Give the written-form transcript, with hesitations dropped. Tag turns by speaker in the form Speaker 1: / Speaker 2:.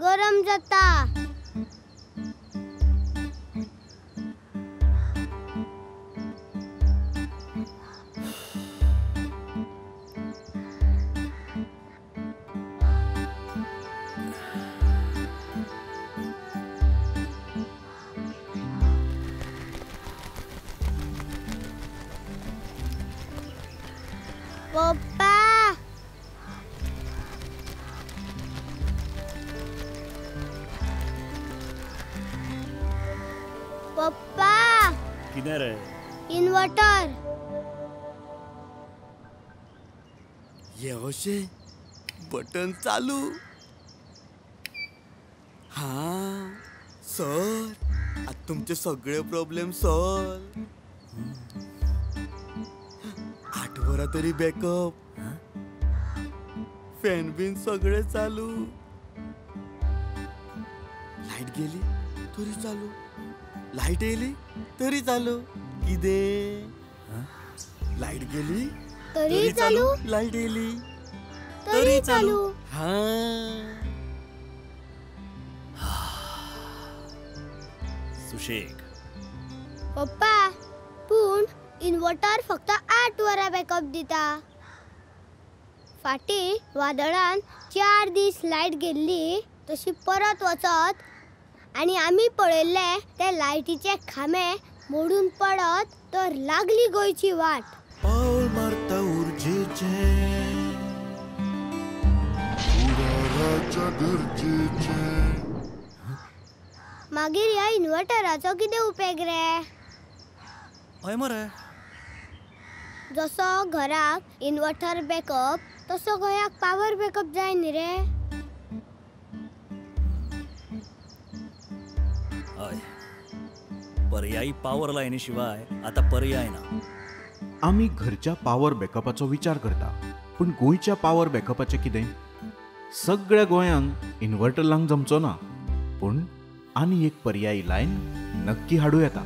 Speaker 1: गरम जाता. पप्पा पप्पा
Speaker 2: किधर है?
Speaker 1: इन्व्हर्टर.
Speaker 3: ये अशे बटन चालू. हा सर, आता तुमचे सगळे प्रॉब्लेम सॉल्व. 8 वरा तरी बॅकअप. फॅन बिन सगळे चालू. लाईट गेली तरी चालू. लाईट येली तरी चालू. किदे लाईट गेली
Speaker 1: तरी चालू.
Speaker 3: लाईट येली
Speaker 1: तरी चालू.
Speaker 3: हा.
Speaker 2: सुशेग.
Speaker 1: पप्पा पूण इन्व्हर्टर फक्त 8 वरा बॅकअप दिता. फाटी वादळान 4 दीस लाईट गेल्ली तशी परत वचत आणि आम्ही पळयल्ले ते लायटीचे खांबे मोडून पडत तर लागली गोंयची वाट.
Speaker 3: पाऊल मारता उर्जेचे उडाराच्या गरजेचे.
Speaker 1: मागीर ह्या इन्व्हर्टराचो कितें उपेग रे?
Speaker 2: हय मरे.
Speaker 1: जसो घराक इन्व्हर्टर बॅकअप तसो गोंयाक पॉवर बॅकअप जाय न्ही रे.
Speaker 2: हय. पर्यायी पॉवर लायनी शिवाय आता पर्याय ना.
Speaker 4: आम्ही घरच्या पॉवर बॅकअपाचो विचार करता, पण गोंयच्या पॉवर बॅकअपाचें कितें? सगळ्या गोंयांक इन्व्हर्टर लावंक जमचो ना, पूण आनी एक पर्यायी लायन नक्की हाडूं येता.